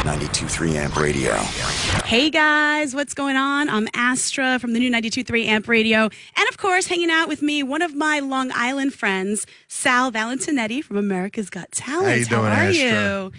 92.3 Amp Radio. Hey guys, what's going on? I'm Astra from the new 92.3 Amp Radio. And of course, hanging out with me, one of my Long Island friends, Sal Valentinetti from America's Got Talent. How you doing, How are Astra? you?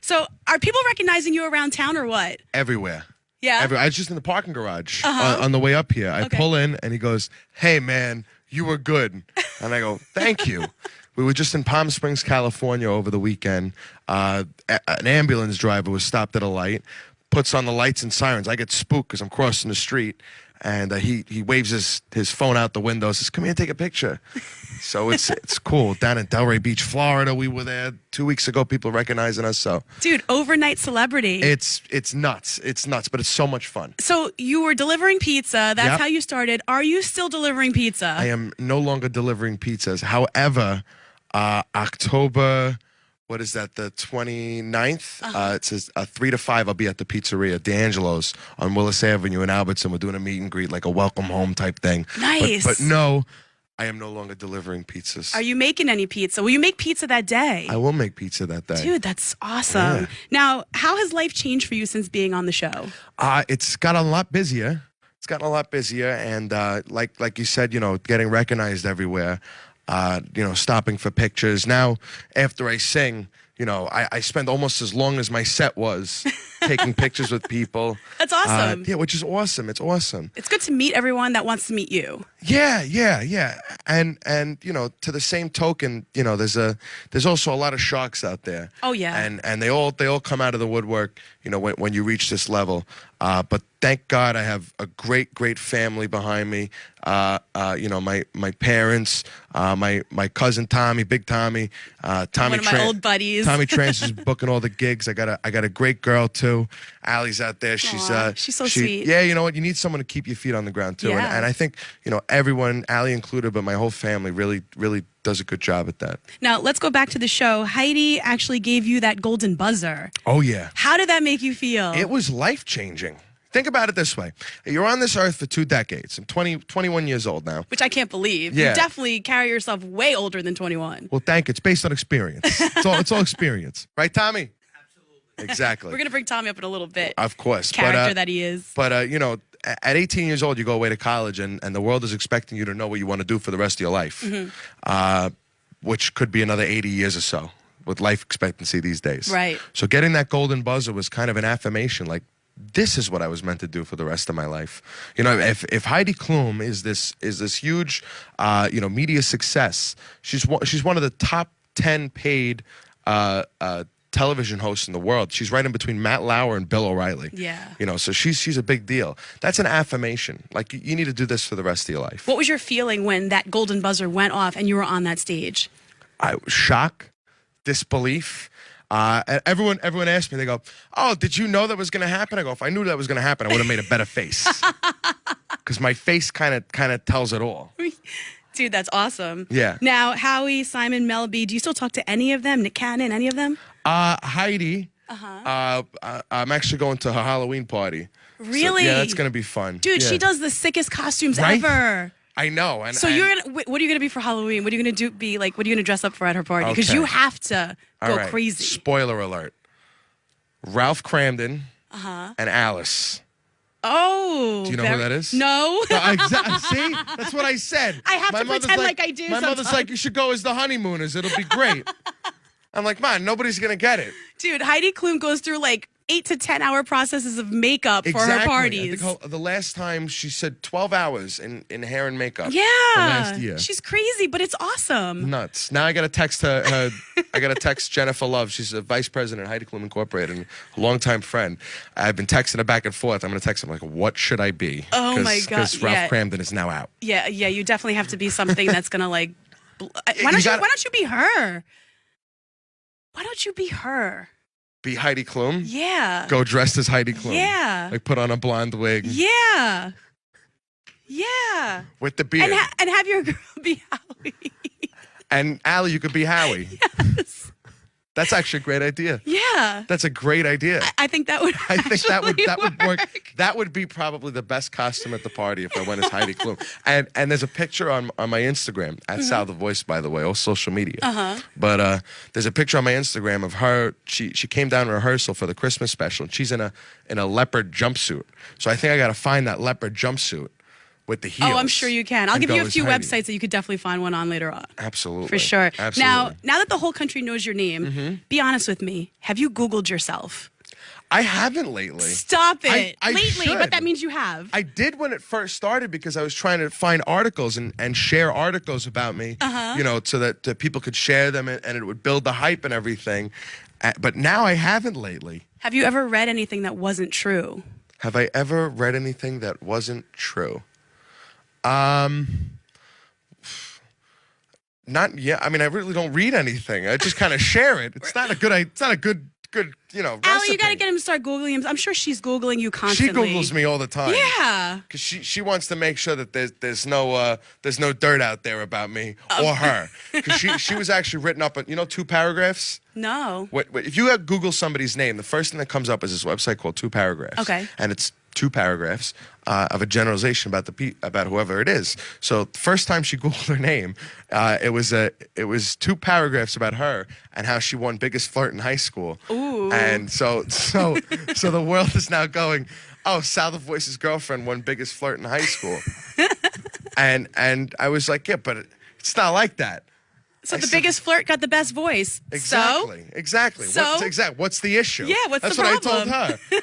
So, are people recognizing you around town or what? Everywhere. Yeah? I was just in the parking garage on the way up here. I pull in, and he goes, "Hey, man, you were good." And I go, "Thank you." We were just in Palm Springs, California over the weekend. An ambulance driver was stopped at a light, puts on the lights and sirens. I get spooked because I'm crossing the street, and he waves his phone out the window, says, "Come here, take a picture." So it's cool. Down in Delray Beach, Florida, we were there 2 weeks ago. People recognizing us. So, Dude, overnight celebrity. it's nuts. It's nuts, but it's so much fun. So, you were delivering pizza. That's Yep. how you started. Are you still delivering pizza? I am no longer delivering pizzas. However, October, what is that, the 29th? It says 3 to 5, I'll be at the pizzeria, D'Angelo's on Willis Avenue in Albertson. We're doing a meet and greet, like a welcome home type thing. Nice. But no, I am no longer delivering pizzas. Are you making any pizza? Will you make pizza that day? I will make pizza that day. Dude, that's awesome. Yeah. Now, how has life changed for you since being on the show? It's got a lot busier. It's gotten a lot busier, and like you said, getting recognized everywhere. Stopping for pictures. Now, after I sing, I spend almost as long as my set was taking pictures with people. That's awesome. Yeah, which is awesome. It's awesome. It's good to meet everyone that wants to meet you. Yeah. And to the same token, there's also a lot of sharks out there. Oh, yeah. And they all come out of the woodwork, when you reach this level. But thank God I have a great family behind me. My parents, my cousin Tommy, Big Tommy, Tommy. One of my old buddies. Tommy Trance is booking all the gigs. I got a great girl too. Allie's out there. She's so sweet. Yeah, you know what? You need someone to keep your feet on the ground too. Yeah. And I think everyone, Allie included, but my whole family really does a good job at that. Now, let's go back to the show. Heidi actually gave you that golden buzzer. Oh yeah. How did that make you feel? It was life-changing. Think about it this way. You're on this earth for 2 decades. I'm 21 years old now. Which I can't believe. Yeah. You definitely carry yourself way older than 21. Well, thank you. It's based on experience. It's all experience. Right, Tommy? Absolutely. Exactly. We're going to bring Tommy up in a little bit. Of course. Character that he is. But, at 18 years old, you go away to college, and the world is expecting you to know what you want to do for the rest of your life, which could be another 80 years or so with life expectancy these days. Right. So getting that golden buzzer was kind of an affirmation, like, this is what I was meant to do for the rest of my life. If Heidi Klum is this huge, media success, she's one of the top 10 paid television hosts in the world. She's right in between Matt Lauer and Bill O'Reilly. Yeah. So she's a big deal. That's an affirmation. Like, you need to do this for the rest of your life. What was your feeling when that golden buzzer went off and you were on that stage? Shock, disbelief. Everyone asked me, they go, "Oh, did you know that was going to happen?" I go, "If I knew that was going to happen, I would have made a better face." Because my face kind of tells it all. Dude, that's awesome. Yeah. Now, Howie, Simon, Mel B, do you still talk to any of them? Nick Cannon, any of them? Heidi, I'm actually going to her Halloween party. Really? So, yeah, that's going to be fun. Dude, yeah. she does the sickest costumes Right? ever. I know. So what are you gonna be for Halloween? What are you gonna be like? What are you gonna dress up for at her party? Because Okay. you have to go All right. crazy. Spoiler alert. Ralph Cramden and Alice. Oh, Do you know who that is? No. See? That's what I said. I have to pretend like I do My mother's sometimes. like, "You should go as the honeymooners. It'll be great." I'm like, "Man, nobody's going to get it." Dude, Heidi Klum goes through like 8 to 10 hour processes of makeup for her I parties. think the last time she said 12 hours in hair and makeup. Yeah. The last year. She's crazy, but it's awesome. Nuts. Now I got to text her. I got to text Jennifer Love. She's a vice president at Heidi Klum Incorporated and a longtime friend. I've been texting her back and forth. I'm going to text her like, "What should I be?" Oh, my God. Because Ralph Yeah. Cramden is now out. Yeah, you definitely have to be something that's gonna like. Why don't you be her? Why don't you be her? Be Heidi Klum? Yeah. Go dressed as Heidi Klum. Yeah. Like, put on a blonde wig. Yeah. Yeah. With the beard. And have your girl be Howie. And Allie, you could be Howie. Yes. That's actually a great idea. Yeah. That's a great idea. I think that would I think that would work. work. That would be probably the best costume at the party if I went as Heidi Klum. And there's a picture on my Instagram at Sal the Voice, by the way, all social media. But there's a picture on my Instagram of her. She came down to rehearsal for the Christmas special. And she's in a leopard jumpsuit. So I think I got to find that leopard jumpsuit with the heels. Oh, I'm sure you can. I'll give you a few websites that you could definitely find one on later on. Absolutely. For sure. Absolutely. Now that the whole country knows your name, be honest with me. Have you Googled yourself? I haven't lately. Stop it. I lately, should. but that means you have. I did when it first started because I was trying to find articles and share articles about me, you know, so that people could share them and it would build the hype and everything. But now I haven't lately. Have you ever read anything that wasn't true? Have I ever read anything that wasn't true? Not yet. I mean, I really don't read anything. I just kind of share it. It's not a good, you know, recipe. Allie, you got to get him to start Googling him. I'm sure she's Googling you constantly. She Googles me all the time. Yeah. Because she wants to make sure that there's no dirt out there about me or her. Because she was actually written up on, you know, 2 paragraphs. No. If you Google somebody's name, the first thing that comes up is this website called 2 paragraphs. Okay. And it's 2 paragraphs of a generalization about whoever it is. So the first time she Googled her name, it was 2 paragraphs about her and how she won biggest flirt in high school. Ooh. And so the world is now going, oh, Sal the Voice's girlfriend won biggest flirt in high school. and I was like, yeah, but it's not like that. So the biggest flirt got the best voice. Exactly. So? Exactly. So? What's the issue? Yeah, what's That's the problem? what I told her.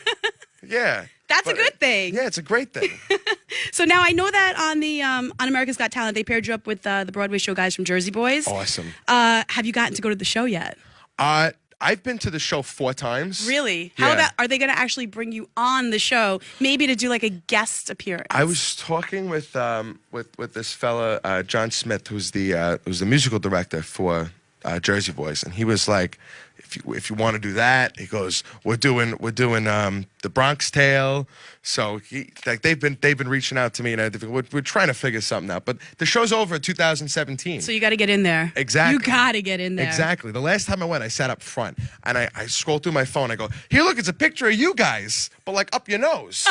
Yeah. That's a good thing. Yeah, it's a great thing. So now I know that on America's Got Talent, they paired you up with the Broadway show guys from Jersey Boys. Awesome. Have you gotten to go to the show yet? I've been to the show 4 times. Really? Yeah. How about, are they going to actually bring you on the show, maybe to do like a guest appearance? I was talking with this fella, John Smith, who's the musical director for Jersey Boys, and he was like, if you want to do that, he goes, we're doing the Bronx Tale. So they've been reaching out to me, and we're trying to figure something out. But the show's over in 2017. So you got to get in there. Exactly. You got to get in there. Exactly. The last time I went, I sat up front, and I scrolled through my phone. I go, here, look, it's a picture of you guys, but like up your nose.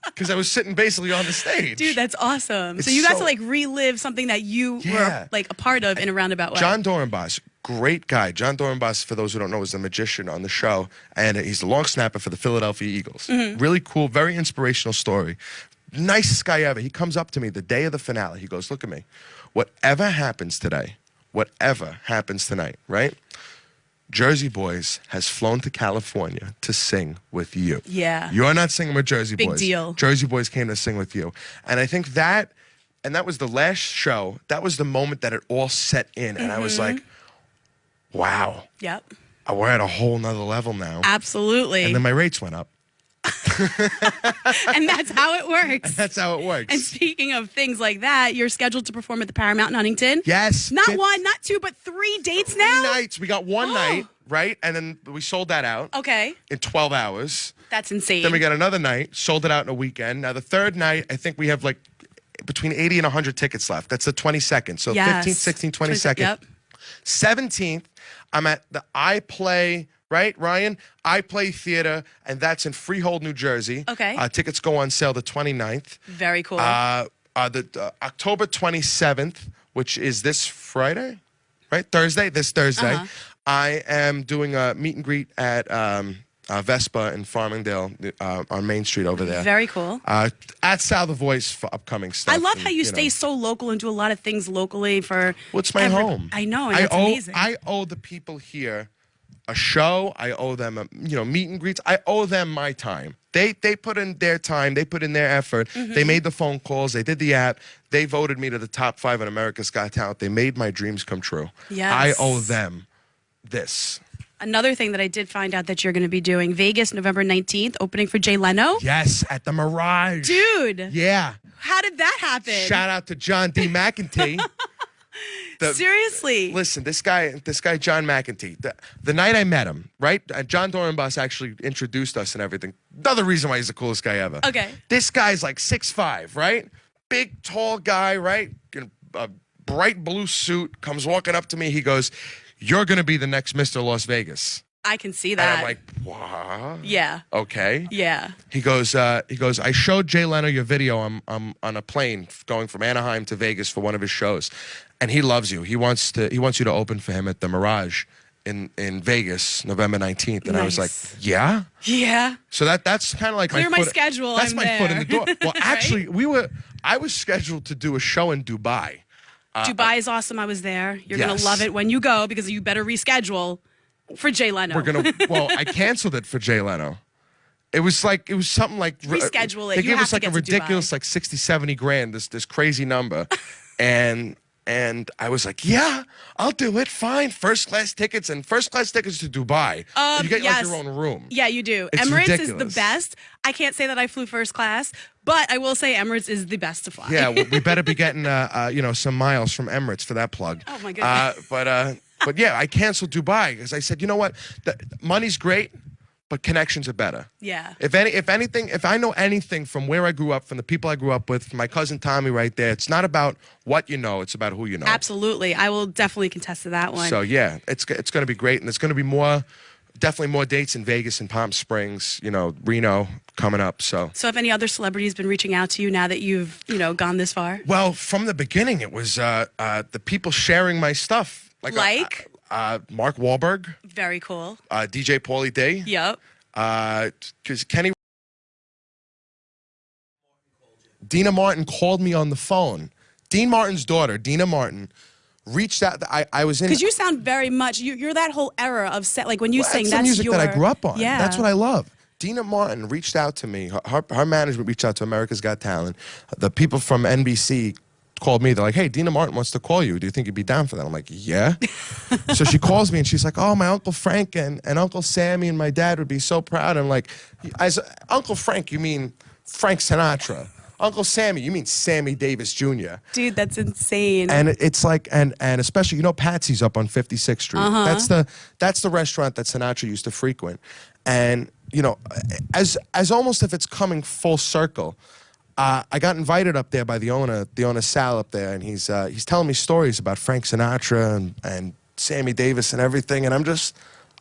Because I was sitting basically on the stage. Dude, that's awesome. So you got to like relive something that you were like a part of in a roundabout way. John Dorenbos, great guy. John Dorenbos, for those who don't know, is a magician on the show, and he's the long snapper for the Philadelphia Eagles. Really cool, very inspirational story. Nicest guy ever. He comes up to me the day of the finale. He goes, look at me. Whatever happens today, whatever happens tonight, right? Jersey Boys has flown to California to sing with you. Yeah. You're not singing with Jersey Boys. Big deal. Jersey Boys came to sing with you. And I think that was the last show. That was the moment that it all set in. And I was like, wow. Yep. We're at a whole nother level now. Absolutely. And then my rates went up. And that's how it works. That's how it works. And speaking of things like that, you're scheduled to perform at the Paramount in Huntington. Yes. Not 1, not 2, but 3 dates now? 3 nights. We got 1 night, right? And then we sold that out. Okay. In 12 hours. That's insane. Then we got another night, sold it out in a weekend. Now the 3rd night, I think we have like between 80 and 100 tickets left. That's the 22nd. So yes. 15th, 16th, 22nd. Yep. 17th, I'm at the I Play, right, Ryan? I Play Theater, and that's in Freehold, New Jersey. Okay. Tickets go on sale the 29th. Very cool. The October 27th, which is this Friday, right? This Thursday. I am doing a meet and greet at Vespa in Farmingdale on Main Street over there. Very cool. At Sal the Voice for upcoming stuff. I love how you stay so local and do a lot of things locally for. Well, it's my home. I know, and it's amazing. I owe the people here a show. I owe them a meet and greets. I owe them my time. They put in their time. They put in their effort. They made the phone calls. They did the app. They voted me to the top 5 on America's Got Talent. They made my dreams come true. Yes. I owe them this. Another thing that I did find out that you're going to be doing, Vegas, November 19th, opening for Jay Leno. Yes, at the Mirage. Dude. Yeah. How did that happen? Shout out to John D. McEntee. Seriously. Listen, this guy, John McEntee, the night I met him, right? John Dorenbos actually introduced us and everything. Another reason why he's the coolest guy ever. Okay. This guy's like 6'5", right? Big, tall guy, right? In a bright blue suit, comes walking up to me. He goes, you're going to be the next Mr. Las Vegas. I can see And that. I'm like, what? Yeah. Okay. Yeah. He goes, I showed Jay Leno your video. I'm on a plane going from Anaheim to Vegas for one of his shows. And he loves you. He wants you to open for him at the Mirage in Vegas, November 19th. And I was like, yeah? Yeah. So that's kind of like Clear my schedule. That's I'm my there. foot in the door. Well, Right? actually, I was scheduled to do a show in Dubai. Dubai is awesome. I was there. You're going Yes. to love it when you go because you better reschedule for Jay Leno. Well, I canceled it for Jay Leno. It was something like Reschedule it. They You gave have us to like a get to ridiculous Dubai. like 60, 70 grand, this crazy number. And I was like, yeah, I'll do it. Fine. First class tickets to Dubai. You get like your own room. Yeah, you do. It's Emirates is the ridiculous. best. I can't say that I flew first class, but I will say Emirates is the best to fly. Yeah, we better be getting some miles from Emirates for that plug. Oh my goodness. But yeah, I canceled Dubai because I said, you know what, money's great, but connections are better. Yeah. If I know anything from where I grew up, from the people I grew up with, from my cousin Tommy right there, it's not about what you know, it's about who you know. Absolutely. I will definitely contest to that one. So yeah, it's going to be great, and there's going to be definitely more dates in Vegas and Palm Springs, Reno coming up. So have any other celebrities been reaching out to you now that you've, gone this far? well, from the beginning, it was the people sharing my stuff, like Mark Wahlberg, Very cool. DJ Pauly D. Yep. Because Dina Martin called me on the phone. Dean Martin's daughter, Dina Martin, reached out. I was in. Because you sound very much, you're that whole era of like when you sing, that's that's the music your, that I grew up on. Yeah. That's what I love. Dina Martin reached out to me. Her management reached out to America's Got Talent. The people from NBC called me. They're like, hey, Dina Martin wants to call you. Do you think you'd be down for that? I'm like, yeah. So she calls me and she's like, oh, my Uncle Frank and Uncle Sammy and my dad would be so proud. I'm like, Uncle Frank, you mean Frank Sinatra. Uncle Sammy, you mean Sammy Davis Jr. Dude, that's insane. And it's like, and especially, Patsy's up on 56th Street. That's the restaurant that Sinatra used to frequent. And, as almost if it's coming full circle, I got invited up there by the owner Sal up there, and he's telling me stories about Frank Sinatra and Sammy Davis and everything, and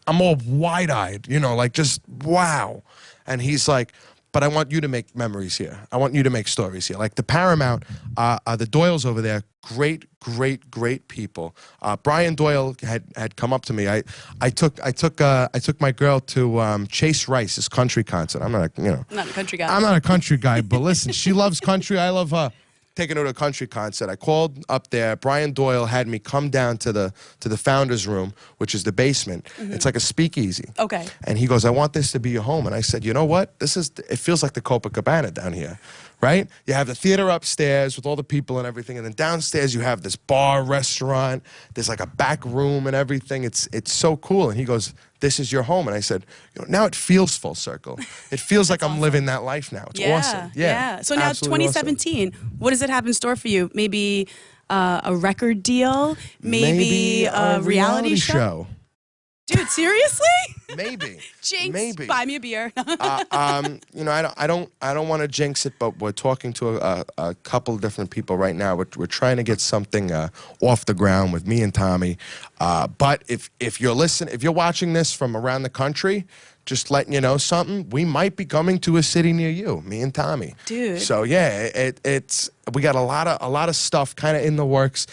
I'm all wide-eyed, like just wow. And he's like, but I want you to make memories here. I want you to make stories here. Like the Paramount, the Doyles over there, great people. Brian Doyle had come up to me. I took my girl to Chase Rice's country concert. I'm not not a country guy. I'm not a country guy, but listen, she loves country. I love her. Taking her to a country concert. I called up there. Brian Doyle had me come down to the founder's room, which is the basement. It's like a speakeasy. Okay. And he goes, I want this to be your home. And I said, you know what? It feels like the Copacabana down here, right? You have the theater upstairs with all the people and everything, and then downstairs you have this bar, restaurant. There's like a back room and everything. It's so cool. And he goes, this is your home. And I said, now it feels full circle. It feels like I'm living that life now. It's awesome. Yeah. So now it's 2017. Awesome. What does it have in store for you? Maybe a record deal? Maybe a reality show? Dude, seriously? Maybe. Jinx. Maybe. Buy me a beer. I don't want to jinx it, but we're talking to a couple of different people right now. We're trying to get something off the ground with me and Tommy. But if you're watching this from around the country, just letting you know something, we might be coming to a city near you, me and Tommy. Dude. So yeah, we got a lot of stuff kind of in the works.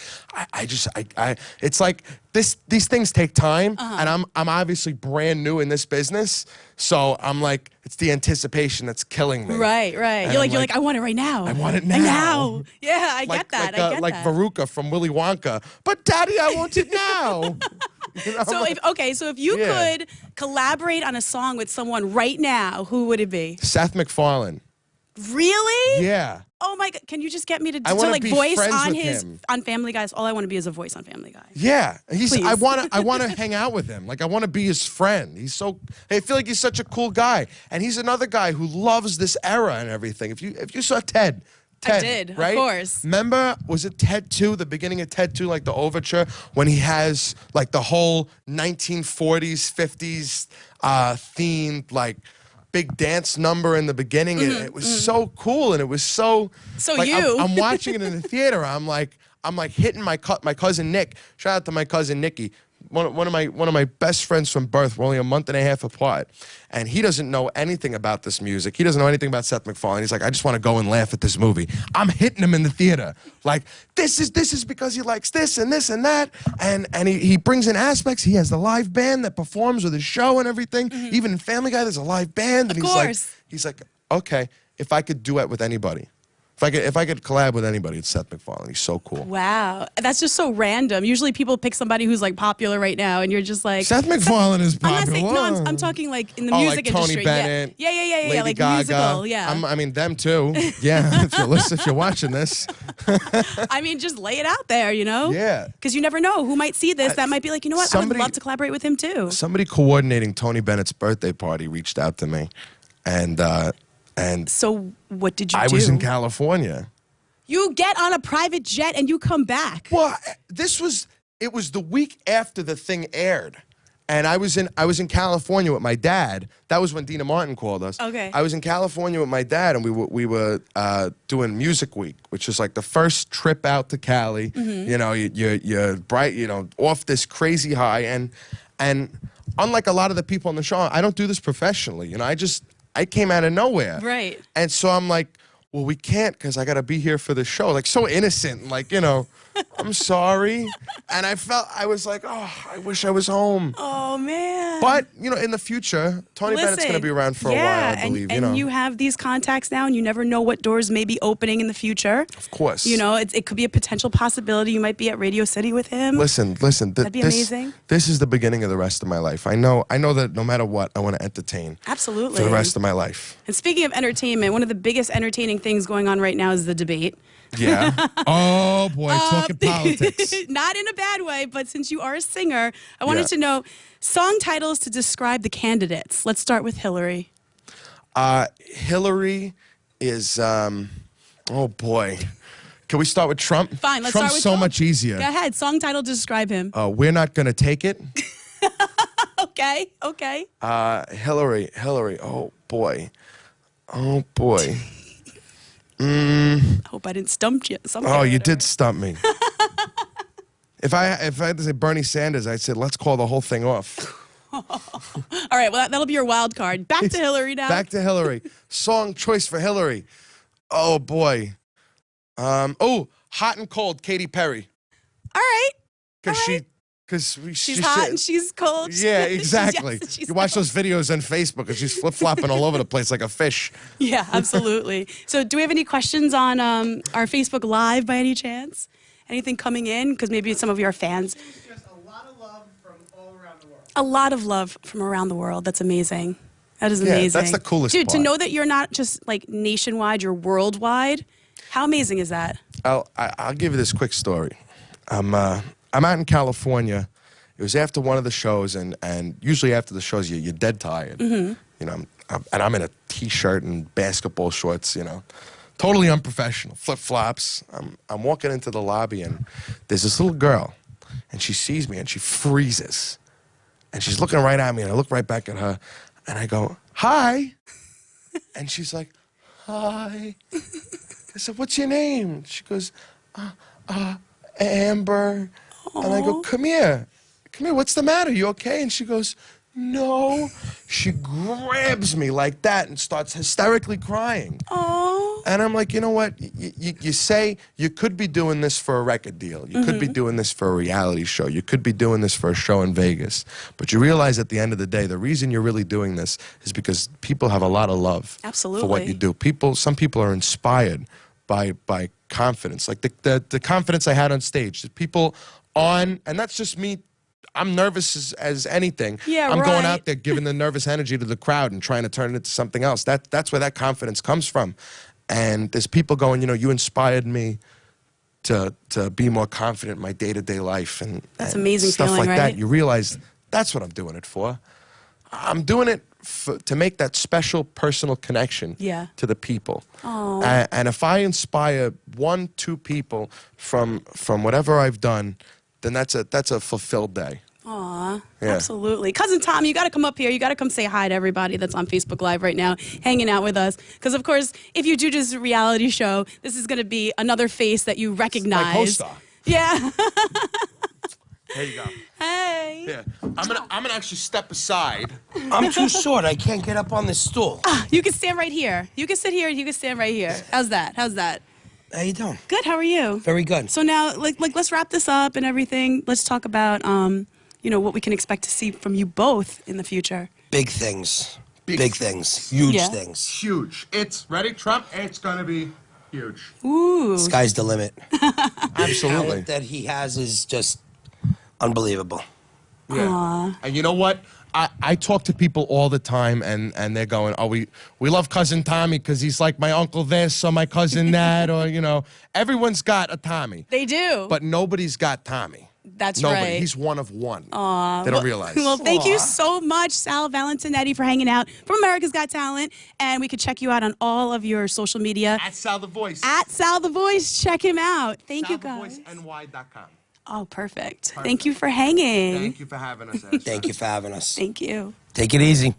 It's like these things take time, and I'm obviously brand new in this business, so I'm like, it's the anticipation that's killing me. Right. And You're like, I want it right now. I want it now. Yeah, I get that. I get like that. Veruca from Willy Wonka. But Daddy, I want it now. So if you could collaborate on a song with someone right now, who would it be? Seth MacFarlane. Really? Yeah. Oh my God! Can you just get me to wanna be voice friends on with his him. on Family Guy? All I want to be is a voice on Family Guy. Yeah, Please. I want to hang out with him. Like I want to be his friend. I feel like he's such a cool guy, and he's another guy who loves this era and everything. If you saw Ted, I did, right? of course. Remember, was it Ted 2, the beginning of Ted 2, like the overture, when he has like the whole 1940s, 50s themed like big dance number in the beginning, and it was so cool, and it was so like, I'm watching it in the theater. I'm like hitting my cousin Nick. Shout out to my cousin Nikki. one of my best friends from birth. We're only a month and a half apart, and he doesn't know anything about this music. He doesn't know anything about Seth MacFarlane. He's like, I just want to go and laugh at this movie. I'm hitting him in the theater, like this is because he likes this and this and that, and he brings in aspects. He has the live band that performs with his show and everything. Even in Family Guy, there's a live band, and he's like, okay, if I could duet with anybody. If I could collab with anybody, it's Seth MacFarlane. He's so cool. Wow. That's just so random. Usually people pick somebody who's like popular right now, and you're just like... Seth MacFarlane is popular. I'm talking like in the music like industry. Tony Bennett. Yeah, Lady like Gaga. musical, yeah. I mean, them too. Yeah, if you're watching this. I mean, just lay it out there, you know? Yeah. Because you never know who might see this. That might be like, you know what? I would love to collaborate with him too. Somebody coordinating Tony Bennett's birthday party reached out to me. And so what did you do? I was in California. You get on a private jet and you come back. Well, it was the week after the thing aired. And I was in California with my dad. That was when Dina Martin called us. Okay. I was in California with my dad, and we were doing Music Week, which is like the first trip out to Cali. You know, you're bright, you know, off this crazy high, and unlike a lot of the people on the show, I don't do this professionally. You know, I came out of nowhere. Right. And so I'm like, well, we can't because I got to be here for the show. Like, so innocent. Like, you know, I'm sorry. And I was like, oh, I wish I was home. Oh, man. But, you know, in the future, Tony Bennett's going to be around for a while, I believe. And you have these contacts now, and you never know what doors may be opening in the future. Of course. You know, it could be a potential possibility. You might be at Radio City with him. Listen. That'd be amazing. This is the beginning of the rest of my life. I know that no matter what, I want to entertain. Absolutely. For the rest of my life. And speaking of entertainment, one of the biggest entertaining things going on right now is the debate. Yeah. Oh, boy, talking politics. Not in a bad way, but since you are a singer, I wanted to know song titles to describe the candidates. Let's start with Hillary. Hillary is, oh, boy. Can we start with Trump? Fine, let's Trump's start with so Trump. much easier. Go ahead. Song title to describe him. We're not going to take it. Okay. Hillary. Oh, boy. I hope I didn't stump you. Oh, you did stump me. If I had to say Bernie Sanders, I'd say let's call the whole thing off. All right, well, that'll be your wild card. Back to Hillary now. Back to Hillary. Song choice for Hillary. Oh, boy. Hot and Cold, Katy Perry. All right. Because she's hot and she's cold. Yeah, exactly. She's you watch those videos on Facebook, and she's flip-flopping all over the place like a fish. Yeah, absolutely. So do we have any questions on our Facebook Live by any chance? Anything coming in? Because maybe some of your fans. Just a lot of love from all around the world. A lot of love from around the world. That's amazing. That is amazing. Yeah, that's the coolest Dude, part. to know that you're not just like nationwide, you're worldwide. How amazing is that? I'll give you this quick story. I'm out in California. It was after one of the shows, and usually after the shows, you're dead tired. You know, I'm in a T-shirt and basketball shorts, you know. Totally unprofessional, flip-flops. I'm walking into the lobby, and there's this little girl, and she sees me, and she freezes. And she's looking right at me, and I look right back at her, and I go, hi. And she's like, hi. I said, what's your name? She goes, Amber. Aww. And I go, come here, what's the matter? You okay? And she goes, no. She grabs me like that and starts hysterically crying. Oh. And I'm like, you know what? You say you could be doing this for a record deal. You could be doing this for a reality show. You could be doing this for a show in Vegas. But you realize at the end of the day, the reason you're really doing this is because people have a lot of love for what you do. Some people are inspired by confidence. Like the confidence I had on stage. The people and that's just me. I'm nervous as anything. Yeah, I'm going out there giving the nervous energy to the crowd and trying to turn it into something else. That's where that confidence comes from. And there's people going, you know, you inspired me to be more confident in my day-to-day life and that's amazing stuff feeling, like right? that. You realize that's what I'm doing it for. I'm doing it to make that special personal connection to the people. And if I inspire 1-2 people from whatever I've done, then that's a fulfilled day. Aw, absolutely. Cousin Tom, you got to come up here. You got to come say hi to everybody that's on Facebook Live right now, hanging out with us. Because, of course, if you do just a reality show, this is going to be another face that you recognize. Like host star. Yeah. Here you go. Hey. Yeah. I'm gonna actually step aside. I'm too short. I can't get up on this stool. You can stand right here. You can sit here. You can stand right here. How's that? How's that? How you doing? Good. How are you? Very good. So now, let's wrap this up and everything. Let's talk about, what we can expect to see from you both in the future. Big things. Big things. Huge Yeah. things. Huge. It's ready, Trump. It's gonna be huge. Ooh. Sky's the limit. Absolutely. Talent that he has is just unbelievable. Yeah. And you know what? I talk to people all the time, and they're going, "Oh, we love cousin Tommy because he's like my uncle this or my cousin that, or everyone's got a Tommy, They do. but nobody's got Tommy. That's Nobody. right. He's one of one. They don't realize. Well, thank you so much, Sal Valentinetti, for hanging out from America's Got Talent. And we could check you out on all of your social media. At Sal the Voice. At Sal the Voice. Check him out. Thank you, guys. SalTheVoiceNY.com. Oh, perfect. Thank you for hanging. Thank you for having us, Astra. Thank you for having us. Thank you. Take it easy.